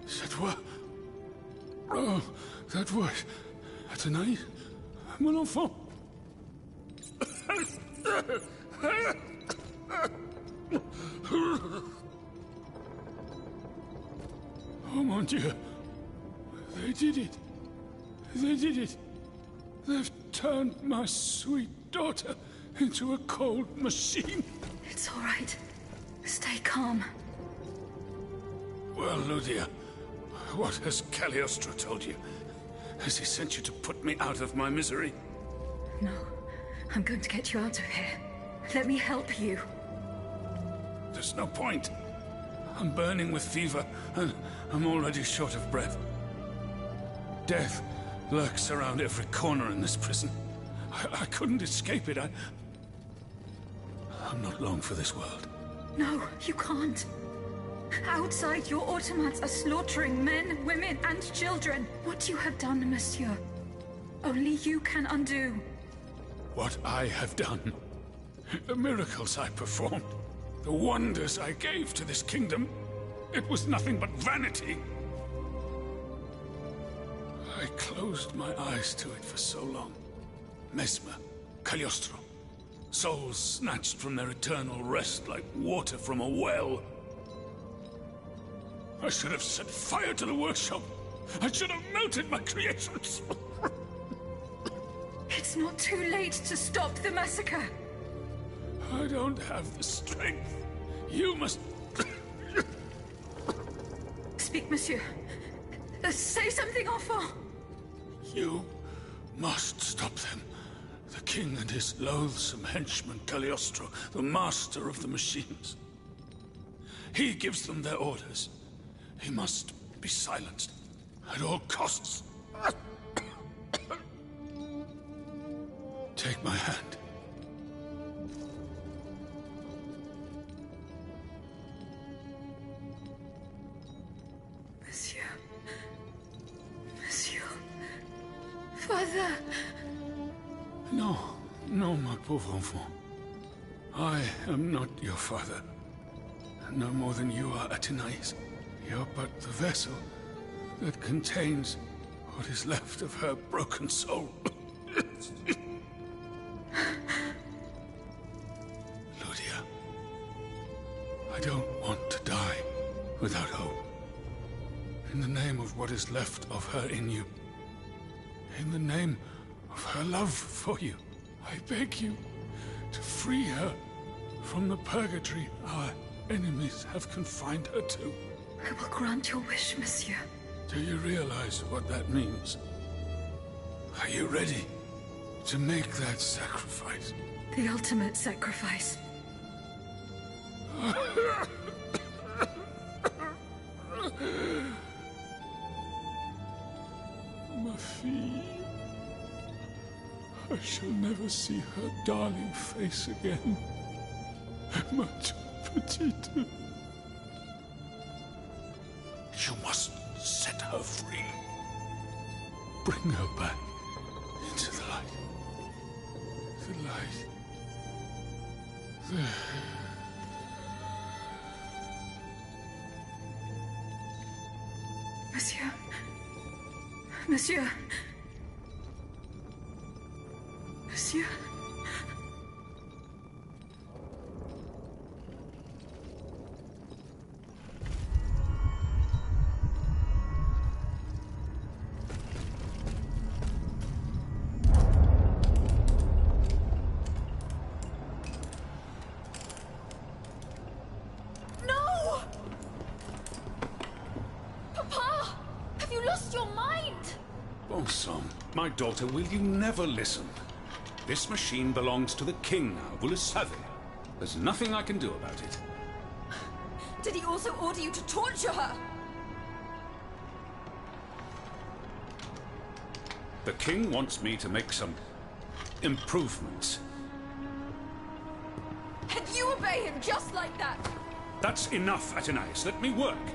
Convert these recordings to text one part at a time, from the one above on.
Cette voix... Oh, that voice. Athénaïs, mon enfant. Oh mon Dieu. They did it. They did it. They've turned my sweet daughter into a cold machine. It's all right. Stay calm. Well, Lydia, what has Cagliostro told you? Has he sent you to put me out of my misery? No. I'm going to get you out of here. Let me help you. There's no point. I'm burning with fever, and I'm already short of breath. Death lurks around every corner in this prison. I couldn't escape it. I'm not long for this world. No, you can't. Outside, your automats are slaughtering men, women, and children. What you have done, monsieur, only you can undo. What I have done, the miracles I performed, the wonders I gave to this kingdom, it was nothing but vanity. I closed my eyes to it for so long. Mesmer, Cagliostro, souls snatched from their eternal rest like water from a well. I should have set fire to the workshop. I should have melted my creations. It's not too late to stop the massacre. I don't have the strength. You must... Speak, monsieur. Say something, enfant. You must stop them. The king and his loathsome henchman, Cagliostro, the master of the machines. He gives them their orders. He must be silenced at all costs. Take my hand. Monsieur. Monsieur. Father. No, no, my pauvre enfant. I am not your father. No more than you are Athénaïs. You're but the vessel that contains what is left of her broken soul. Lydia, I don't want to die without hope. In the name of what is left of her in you, in the name of her love for you, I beg you to free her from the purgatory our enemies have confined her to. I will grant your wish, monsieur. Do you realize what that means? Are you ready to make that sacrifice? The ultimate sacrifice. Ma fille. I shall never see her darling face again. Ma petite. You must set her free. Bring her back into the light. The light. Monsieur. Monsieur. Monsieur. My daughter, will you never listen? This machine belongs to the king now, vous le savez. There's nothing I can do about it. Did he also order you to torture her? The king wants me to make some improvements. And you obey him just like that? That's enough, Athénaïs. Let me work.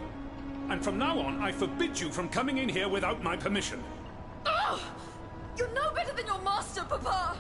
And from now on, I forbid you from coming in here without my permission. Ugh! You're no better than your master, Papa!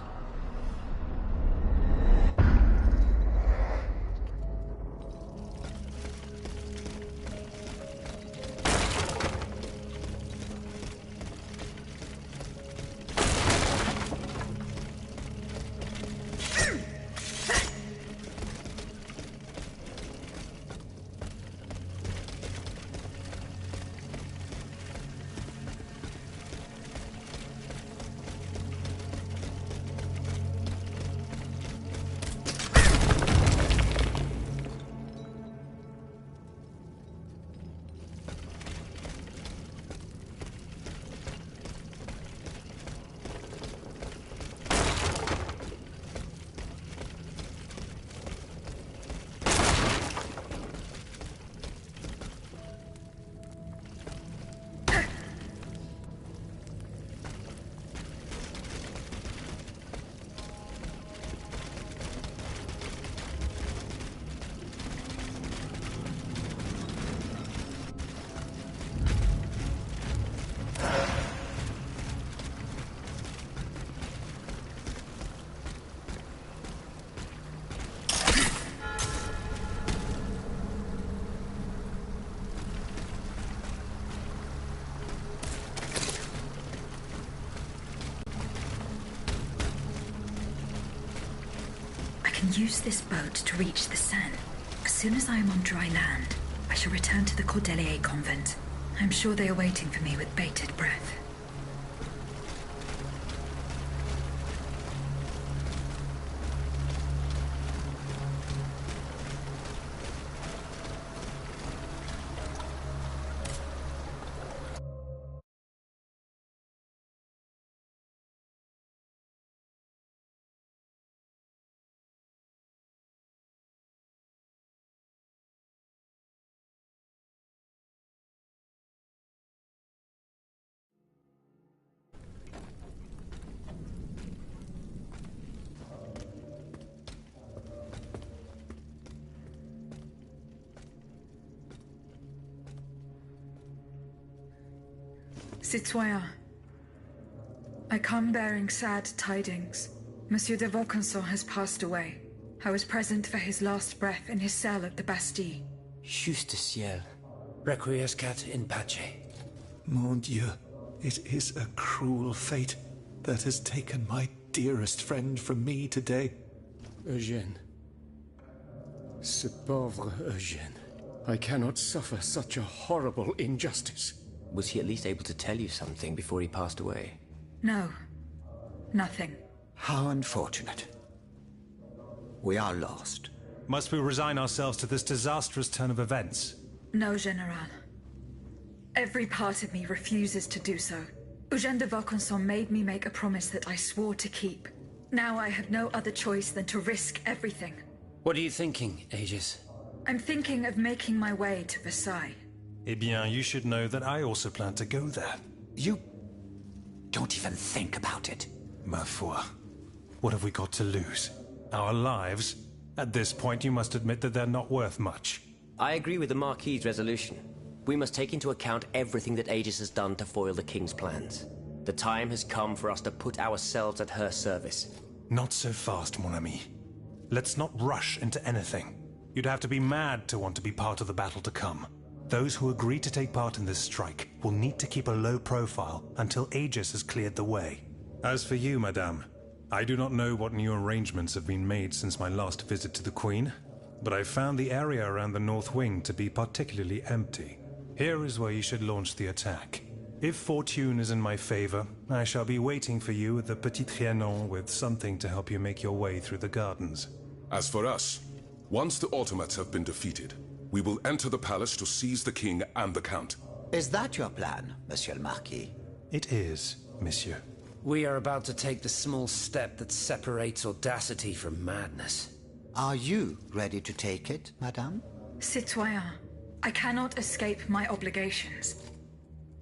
can use this boat to reach the Seine. As soon as I am on dry land, I shall return to the Cordelier convent. I'm sure they are waiting for me with bated breath. Citoyen, I come bearing sad tidings. Monsieur de Vaucanson has passed away. I was present for his last breath in his cell at the Bastille. Juste ciel. Requiescat in pace. Mon Dieu, it is a cruel fate that has taken my dearest friend from me today. Eugène. Ce pauvre Eugène. I cannot suffer such a horrible injustice. Was he at least able to tell you something before he passed away? No. Nothing. How unfortunate. We are lost. Must we resign ourselves to this disastrous turn of events? No, General. Every part of me refuses to do so. Eugène de Vaucanson made me make a promise that I swore to keep. Now I have no other choice than to risk everything. What are you thinking, Aegis? I'm thinking of making my way to Versailles. Eh bien, you should know that I also plan to go there. You don't even think about it. Ma foi. What have we got to lose? Our lives? At this point, you must admit that they're not worth much. I agree with the Marquis's resolution. We must take into account everything that Aegis has done to foil the King's plans. The time has come for us to put ourselves at her service. Not so fast, mon ami. Let's not rush into anything. You'd have to be mad to want to be part of the battle to come. Those who agree to take part in this strike will need to keep a low profile until Aegis has cleared the way. As for you, madame, I do not know what new arrangements have been made since my last visit to the Queen, but I found the area around the North Wing to be particularly empty. Here is where you should launch the attack. If fortune is in my favor, I shall be waiting for you at the Petit Trianon with something to help you make your way through the gardens. As for us, once the automats have been defeated, we will enter the palace to seize the king and the count. Is that your plan, Monsieur le Marquis? It is, monsieur. We are about to take the small step that separates audacity from madness. Are you ready to take it, madame? Citoyen, I cannot escape my obligations.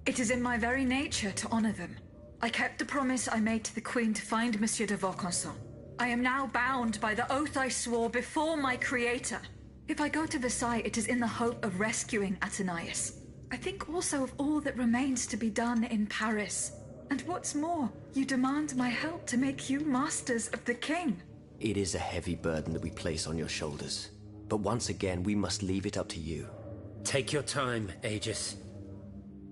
It is in my very nature to honor them. I kept the promise I made to the Queen to find Monsieur de Vaucanson. I am now bound by the oath I swore before my creator. If I go to Versailles, it is in the hope of rescuing Athenais. I think also of all that remains to be done in Paris. And what's more, you demand my help to make you masters of the king. It is a heavy burden that we place on your shoulders. But once again, we must leave it up to you. Take your time, Aegis.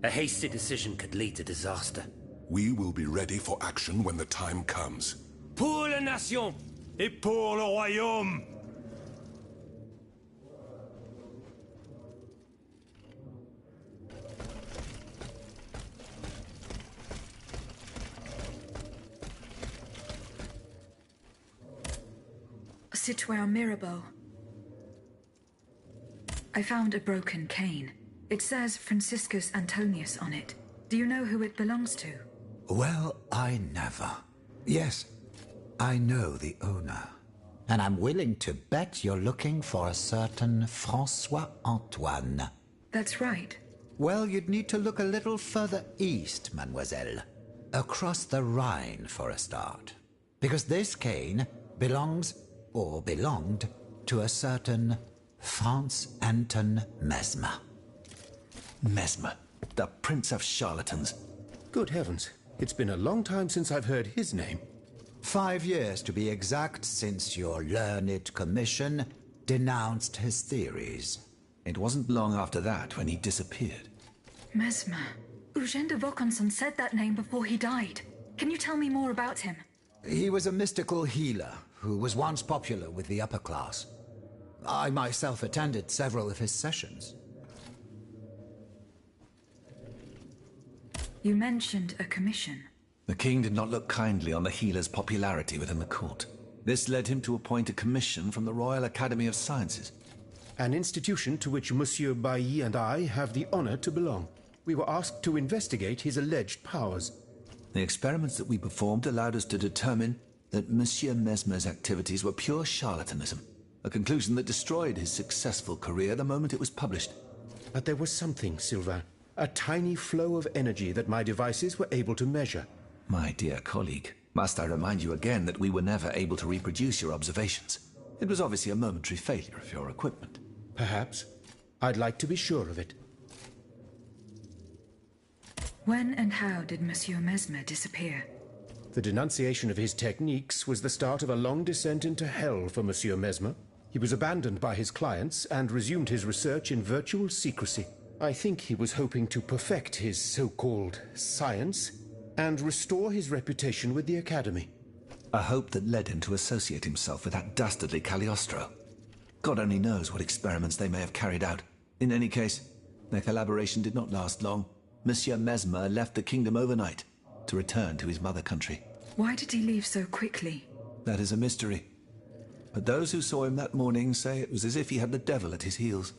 A hasty decision could lead to disaster. We will be ready for action when the time comes. Pour la nation! Et pour le royaume! Citoyen Mirabeau. I found a broken cane. It says Franciscus Antonius on it. Do you know who it belongs to? Well, I never. Yes, I know the owner. And I'm willing to bet you're looking for a certain François Antoine. That's right. Well, you'd need to look a little further east, mademoiselle. Across the Rhine for a start. Because this cane belongs, or belonged, to a certain Franz Anton Mesmer. Mesmer, the prince of charlatans. Good heavens, it's been a long time since I've heard his name. 5 years to be exact since your learned commission denounced his theories. It wasn't long after that when he disappeared. Mesmer. Eugène de Vaucanson said that name before he died. Can you tell me more about him? He was a mystical healer who was once popular with the upper class. I myself attended several of his sessions. You mentioned a commission. The king did not look kindly on the healer's popularity within the court. This led him to appoint a commission from the Royal Academy of Sciences. An institution to which Monsieur Bailly and I have the honor to belong. We were asked to investigate his alleged powers. The experiments that we performed allowed us to determine that Monsieur Mesmer's activities were pure charlatanism, a conclusion that destroyed his successful career the moment it was published. But there was something, Sylvain. A tiny flow of energy that my devices were able to measure. My dear colleague, must I remind you again that we were never able to reproduce your observations? It was obviously a momentary failure of your equipment. Perhaps. I'd like to be sure of it. When and how did Monsieur Mesmer disappear? The denunciation of his techniques was the start of a long descent into hell for Monsieur Mesmer. He was abandoned by his clients and resumed his research in virtual secrecy. I think he was hoping to perfect his so-called science and restore his reputation with the Academy. A hope that led him to associate himself with that dastardly Cagliostro. God only knows what experiments they may have carried out. In any case, their collaboration did not last long. Monsieur Mesmer left the kingdom overnight to return to his mother country. Why did he leave so quickly? That is a mystery. But those who saw him that morning say it was as if he had the devil at his heels.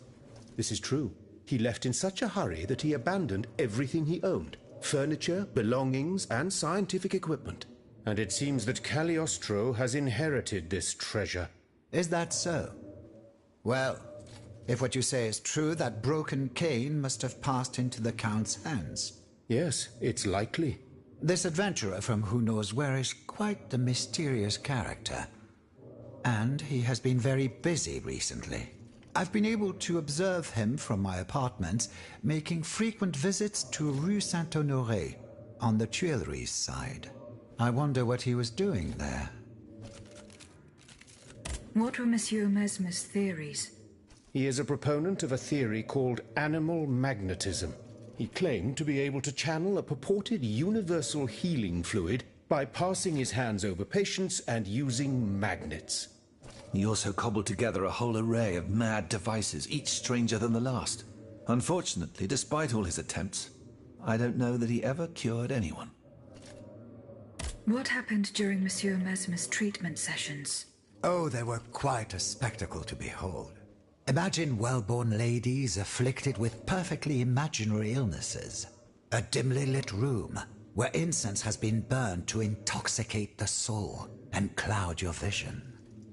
This is true. He left in such a hurry that he abandoned everything he owned. Furniture, belongings, and scientific equipment. And it seems that Cagliostro has inherited this treasure. Is that so? Well, if what you say is true, that broken cane must have passed into the Count's hands. Yes, it's likely. This adventurer from who knows where is quite a mysterious character. And he has been very busy recently. I've been able to observe him from my apartments, making frequent visits to Rue Saint-Honoré, on the Tuileries side. I wonder what he was doing there. What were Monsieur Mesmer's theories? He is a proponent of a theory called animal magnetism. He claimed to be able to channel a purported universal healing fluid by passing his hands over patients and using magnets. He also cobbled together a whole array of mad devices, each stranger than the last. Unfortunately, despite all his attempts, I don't know that he ever cured anyone. What happened during Monsieur Mesmer's treatment sessions? Oh, they were quite a spectacle to behold. Imagine well-born ladies afflicted with perfectly imaginary illnesses. A dimly lit room where incense has been burned to intoxicate the soul and cloud your vision.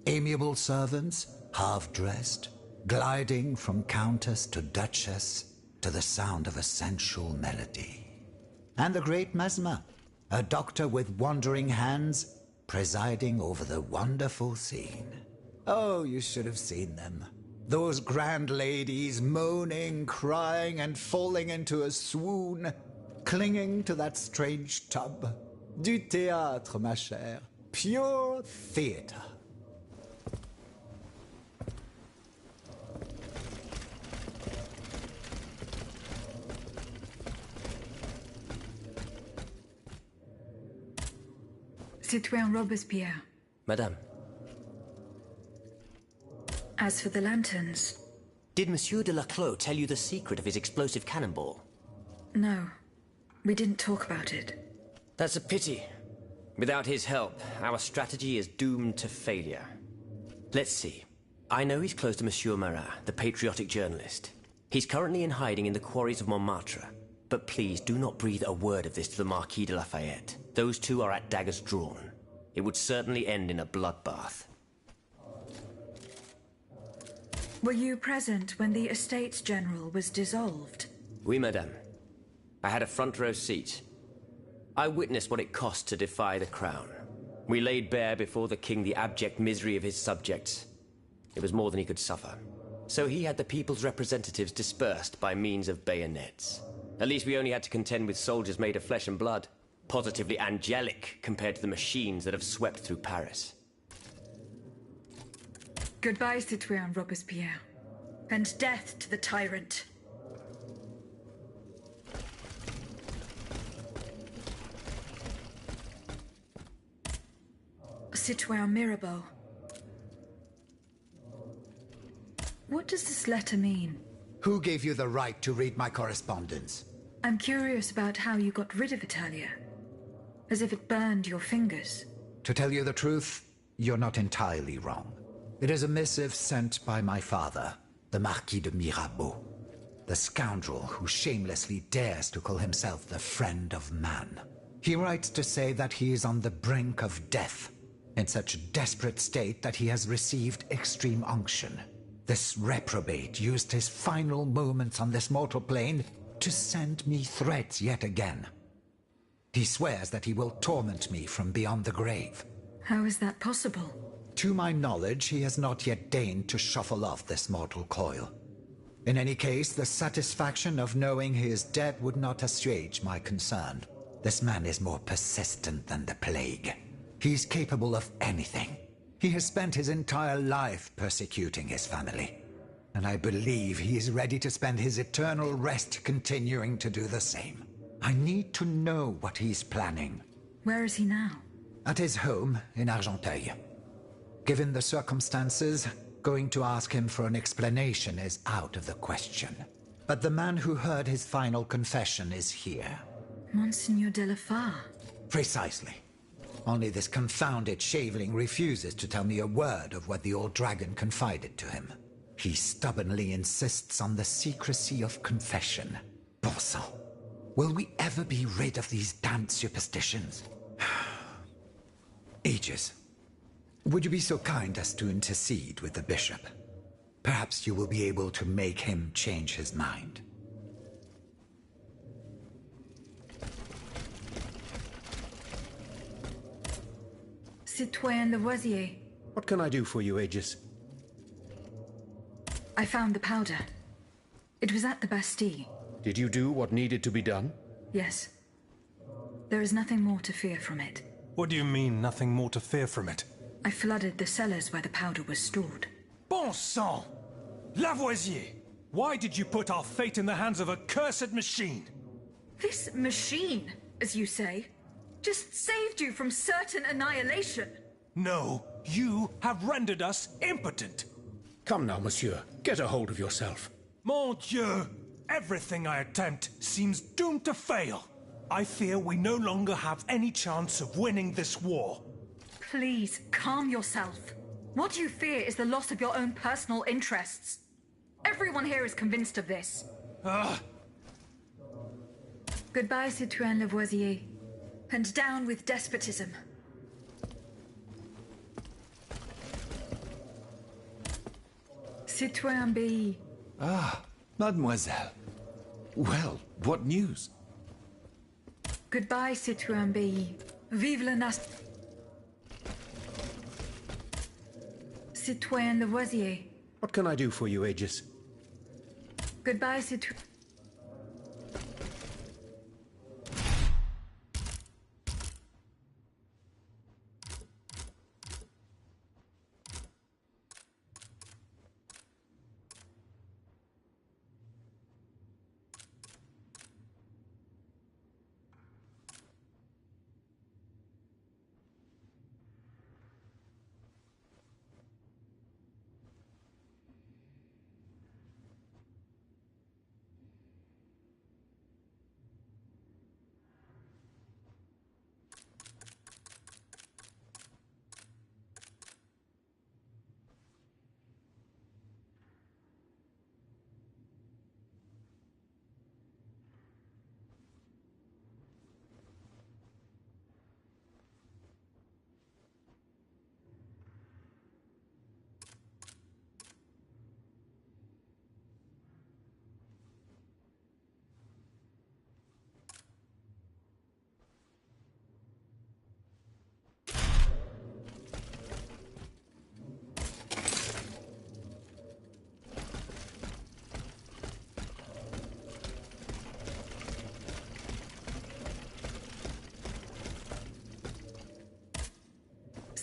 Amiable servants, half-dressed, gliding from countess to duchess to the sound of a sensual melody. And the great Mesmer, a doctor with wandering hands, presiding over the wonderful scene. Oh, you should have seen them. Those grand ladies moaning, crying, and falling into a swoon, clinging to that strange tub. Du théâtre, ma chère. Pure theatre. Citoyen Robespierre. Madame. As for the lanterns... Did Monsieur de Laclos tell you the secret of his explosive cannonball? No. We didn't talk about it. That's a pity. Without his help, our strategy is doomed to failure. Let's see. I know he's close to Monsieur Marat, the patriotic journalist. He's currently in hiding in the quarries of Montmartre. But please do not breathe a word of this to the Marquis de Lafayette. Those two are at daggers drawn. It would certainly end in a bloodbath. Were you present when the Estates General was dissolved? Oui, madame. I had a front row seat. I witnessed what it cost to defy the crown. We laid bare before the king the abject misery of his subjects. It was more than he could suffer. So he had the people's representatives dispersed by means of bayonets. At least we only had to contend with soldiers made of flesh and blood. Positively angelic compared to the machines that have swept through Paris. Goodbye, Citoyen Robespierre. And death to the tyrant. Citoyen Mirabeau. does this letter mean? Who gave you the right to read my correspondence? I'm curious about how you got rid of it earlier. As if it burned your fingers. To tell you the truth, you're not entirely wrong. It is a missive sent by my father, the Marquis de Mirabeau, the scoundrel who shamelessly dares to call himself the friend of man. He writes to say that he is on the brink of death, in such a desperate state that he has received extreme unction. This reprobate used his final moments on this mortal plane to send me threats yet again. He swears that he will torment me from beyond the grave. How is that possible? To my knowledge, he has not yet deigned to shuffle off this mortal coil. In any case, the satisfaction of knowing he is dead would not assuage my concern. This man is more persistent than the plague. He is capable of anything. He has spent his entire life persecuting his family. And I believe he is ready to spend his eternal rest continuing to do the same. I need to know what he's planning. Where is he now? At his home in Argenteuil. Given the circumstances, going to ask him for an explanation is out of the question. But the man who heard his final confession is here. Monseigneur de la Fare. Precisely. Only this confounded shaveling refuses to tell me a word of what the old dragon confided to him. He stubbornly insists on the secrecy of confession. Bon sang. Will we ever be rid of these damned superstitions? Aegis, would you be so kind as to intercede with the bishop? Perhaps you will be able to make him change his mind. Citoyen Lavoisier. What can I do for you, Aegis? I found the powder. It was at the Bastille. Did you do what needed to be done? Yes. There is nothing more to fear from it. What do you mean, nothing more to fear from it? I flooded the cellars where the powder was stored. Bon sang! Lavoisier! Why did you put our fate in the hands of a cursed machine? This machine, as you say, just saved you from certain annihilation. No, you have rendered us impotent. Come now, monsieur. Get a hold of yourself. Mon Dieu! Everything I attempt seems doomed to fail. I fear we no longer have any chance of winning this war. Please, calm yourself. What you fear is the loss of your own personal interests. Everyone here is convinced of this. Goodbye, Citoyen Lavoisier. And down with despotism. Citoyen B. Ah, mademoiselle. Well, what news? Goodbye, Citoyen B. Vive la nation. Citoyen Lavoisier. What can I do for you, Aegis? Goodbye, Citoyen...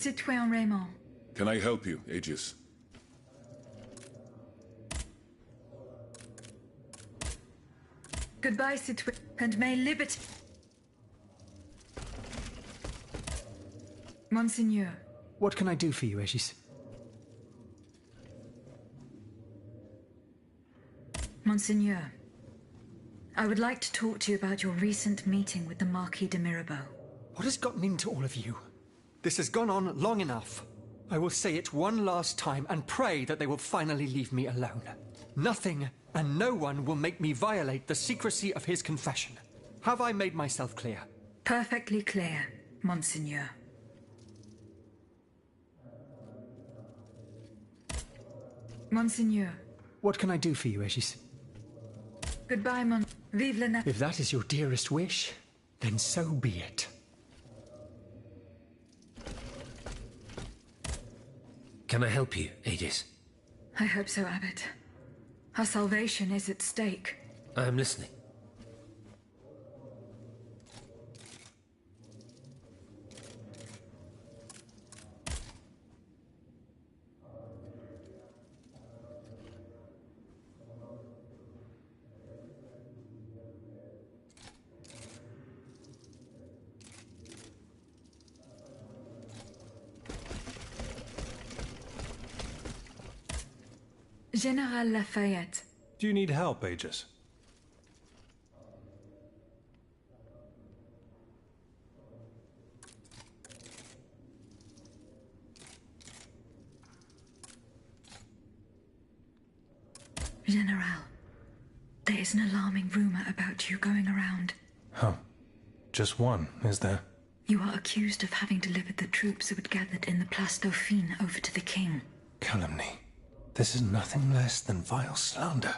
Citoyen Raymond. Can I help you, Aegis? Goodbye, Citoyen, and may liberty... Monseigneur. What can I do for you, Aegis? Monseigneur, I would like to talk to you about your recent meeting with the Marquis de Mirabeau. What has gotten into all of you? This has gone on long enough. I will say it one last time and pray that they will finally leave me alone. Nothing and no one will make me violate the secrecy of his confession. Have I made myself clear? Perfectly clear, Monseigneur. Monseigneur. What can I do for you, Aegis? Goodbye, Vive la If that is your dearest wish, then so be it. Can I help you, Aegis? I hope so, Abbot. Our salvation is at stake. I am listening. General Lafayette. Do you need help, Aegis? General, there is an alarming rumor about you going around. Huh. Just one, is there? You are accused of having delivered the troops who had gathered in the Place Dauphine over to the king. Calumny. This is nothing less than vile slander.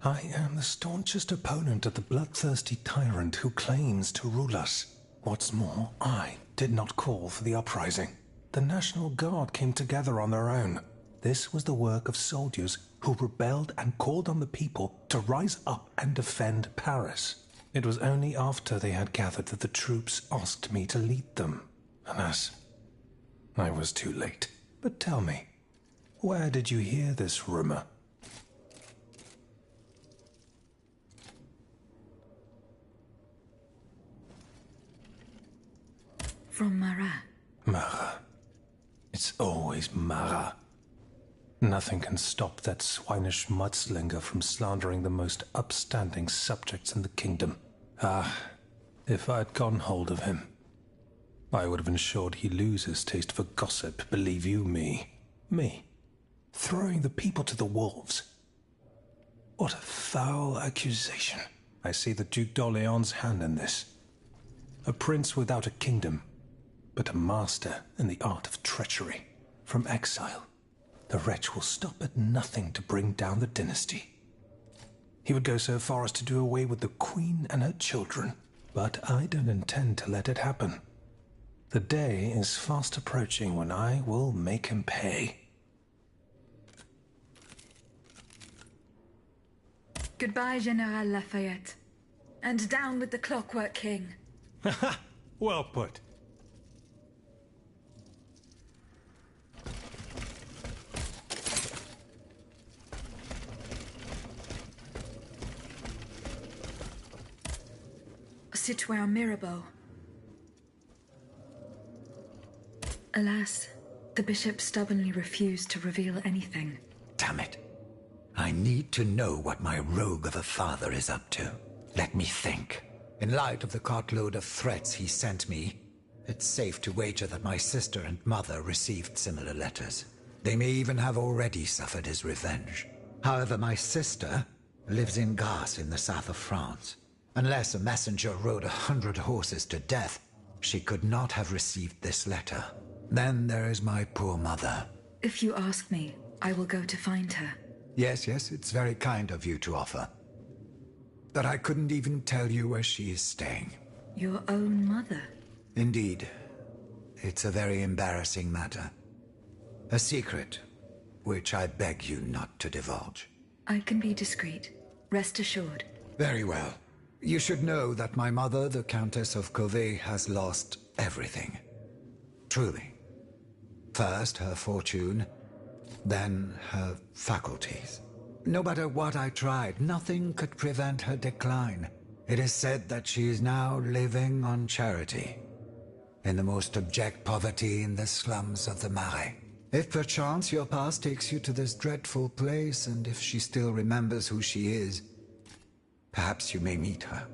I am the staunchest opponent of the bloodthirsty tyrant who claims to rule us. What's more, I did not call for the uprising. The National Guard came together on their own. This was the work of soldiers who rebelled and called on the people to rise up and defend Paris. It was only after they had gathered that the troops asked me to lead them. Alas, I was too late. But tell me, where did you hear this rumor? From Marat. Marat. It's always Marat. Nothing can stop that swinish mudslinger from slandering the most upstanding subjects in the kingdom. Ah, if I'd gotten hold of him, I would have ensured he loses taste for gossip, believe you me. Me. Throwing the people to the wolves. What a foul accusation. I see the Duc d'Orléans' hand in this. A prince without a kingdom, but a master in the art of treachery. From exile, the wretch will stop at nothing to bring down the dynasty. He would go so far as to do away with the queen and her children, but I don't intend to let it happen. The day is fast approaching when I will make him pay. Goodbye, General Lafayette. And down with the Clockwork King. Haha, well put. Citoyen Mirabeau. Alas, the bishop stubbornly refused to reveal anything. Damn it. I need to know what my rogue of a father is up to. Let me think. In light of the cartload of threats he sent me, it's safe to wager that my sister and mother received similar letters. They may even have already suffered his revenge. However, my sister lives in Grasse in the south of France. Unless a messenger rode 100 horses to death, she could not have received this letter. Then there is my poor mother. If you ask me, I will go to find her. Yes, it's very kind of you to offer. But I couldn't even tell you where she is staying. Your own mother? Indeed. It's a very embarrassing matter. A secret, which I beg you not to divulge. I can be discreet. Rest assured. Very well. You should know that my mother, the Countess of Covey, has lost everything. Truly. First, her fortune, then her faculties. No matter what I tried, nothing could prevent her decline. It is said that she is now living on charity, in the most abject poverty in the slums of the Marais. If perchance your past takes you to this dreadful place, and if she still remembers who she is, Perhaps you may meet her.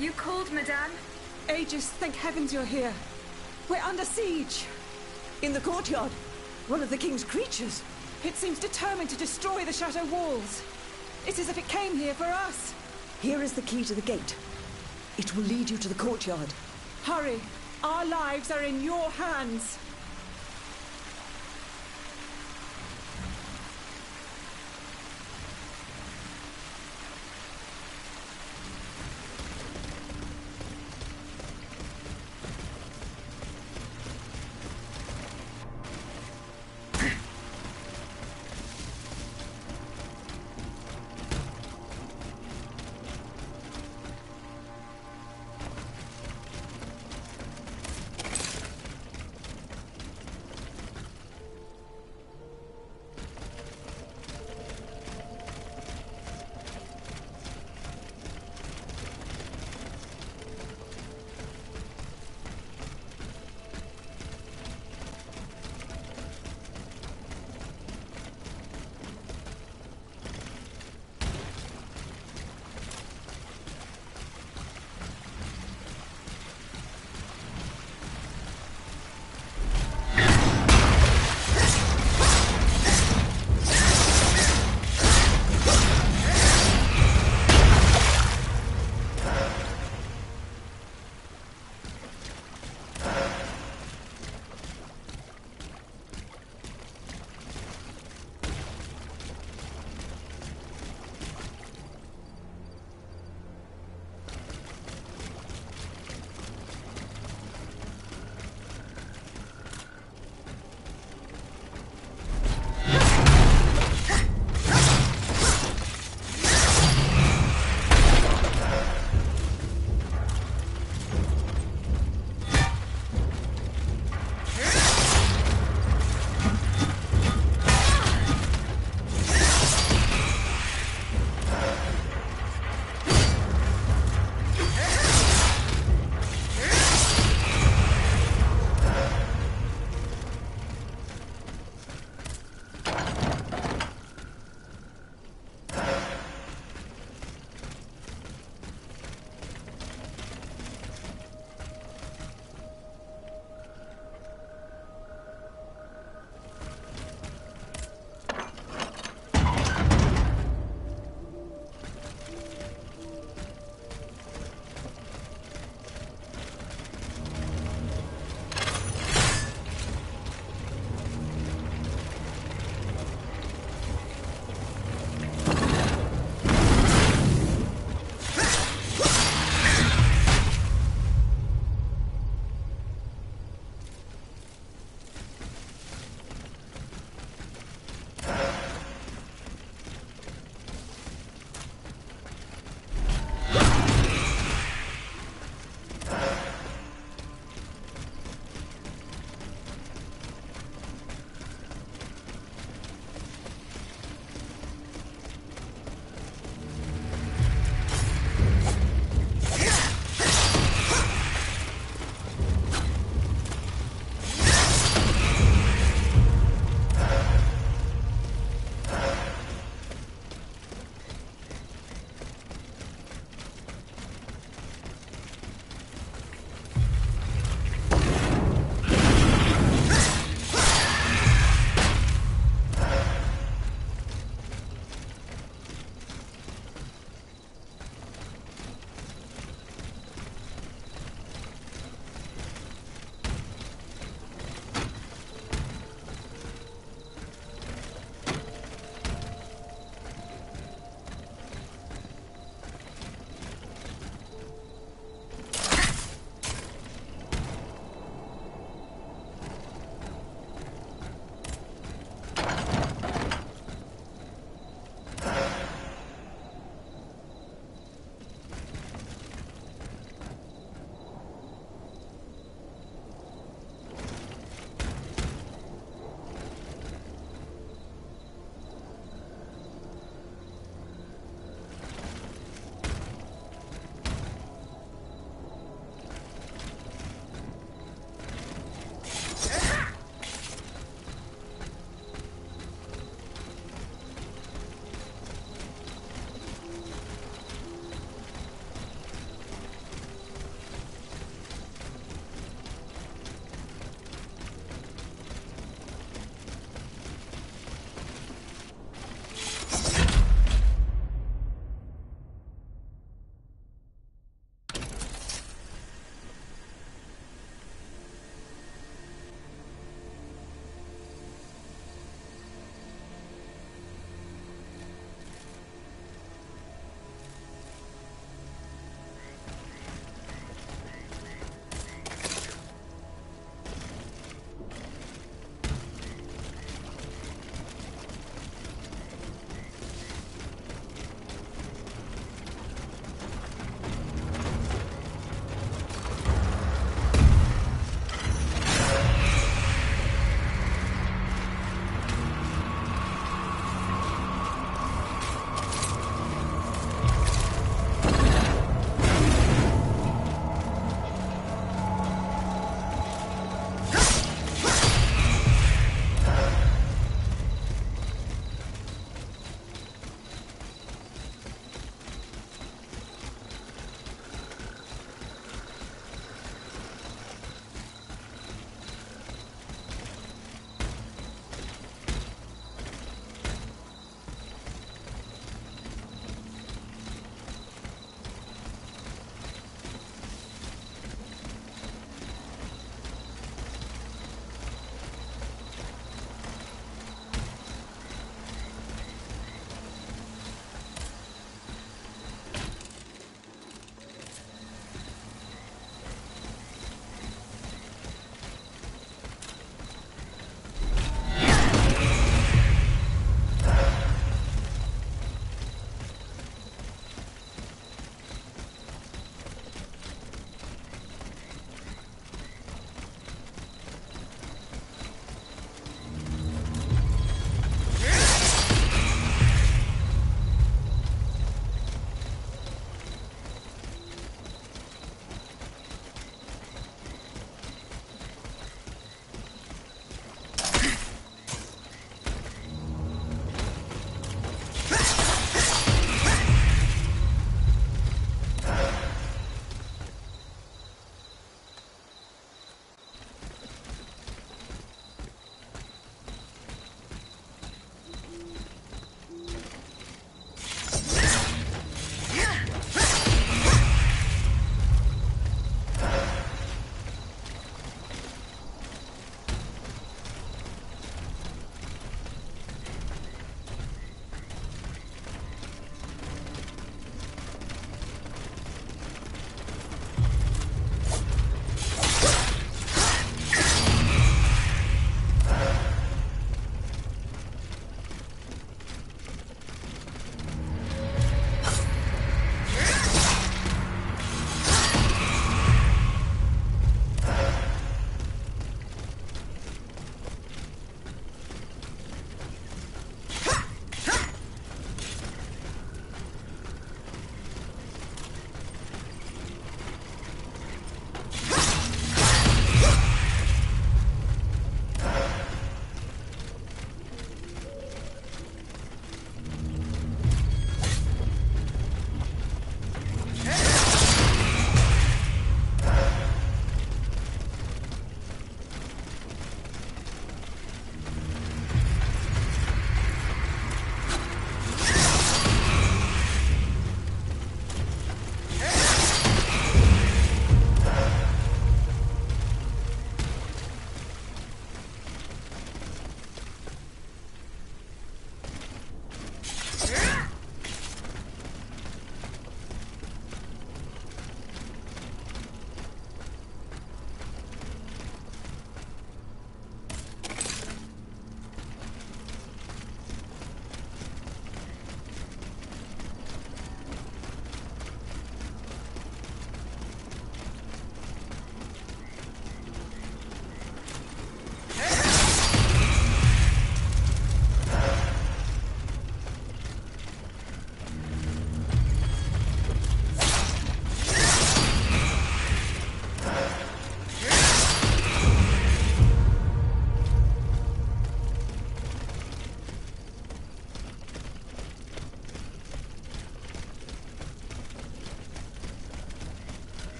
You called, madame? Aegis, thank heavens you're here. We're under siege. In the courtyard. One of the king's creatures. It seems determined to destroy the chateau walls. It's as if it came here for us. Here is the key to the gate. It will lead you to the courtyard. Hurry. Our lives are in your hands.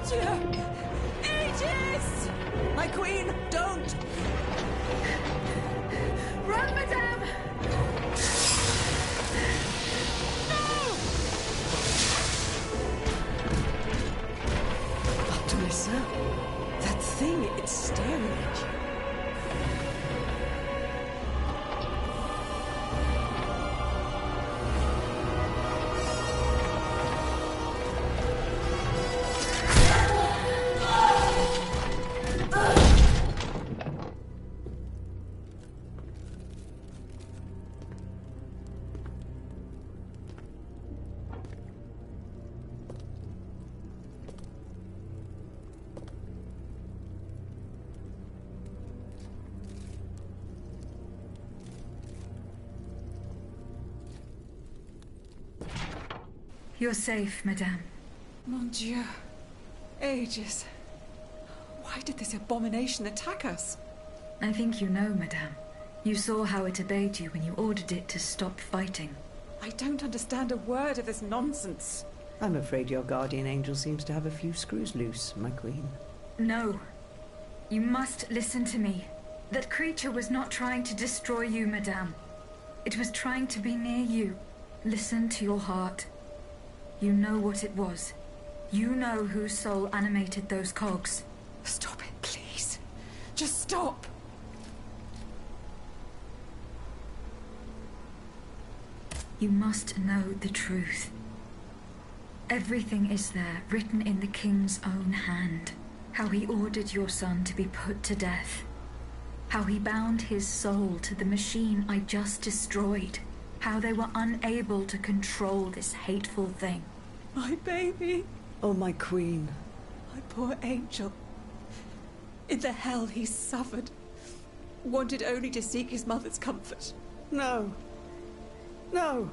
Dieu! Aegis! My queen, don't! Run, madame! Optimissa, that thing, it's staring at you. You're safe, madame. Mon Dieu. Aegis. Why did this abomination attack us? I think you know, madame. You saw how it obeyed you when you ordered it to stop fighting. I don't understand a word of this nonsense. I'm afraid your guardian angel seems to have a few screws loose, my queen. No. You must listen to me. That creature was not trying to destroy you, madame. It was trying to be near you. Listen to your heart. You know what it was. You know whose soul animated those cogs. Stop it, please. Just stop. You must know the truth. Everything is there, written in the king's own hand. How he ordered your son to be put to death. How he bound his soul to the machine I just destroyed. How they were unable to control this hateful thing. My baby. Oh, my queen. My poor angel. In the hell he suffered. Wanted only to seek his mother's comfort. No. No.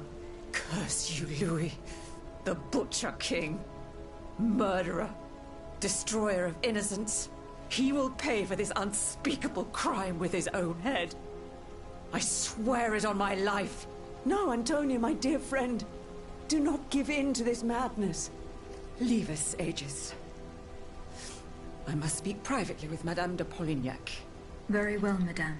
Curse you, Louis. The Butcher King. Murderer. Destroyer of innocence. He will pay for this unspeakable crime with his own head. I swear it on my life. No, Antonia, my dear friend. Do not give in to this madness. Leave us, Aegis. I must speak privately with Madame de Polignac. Very well, madame.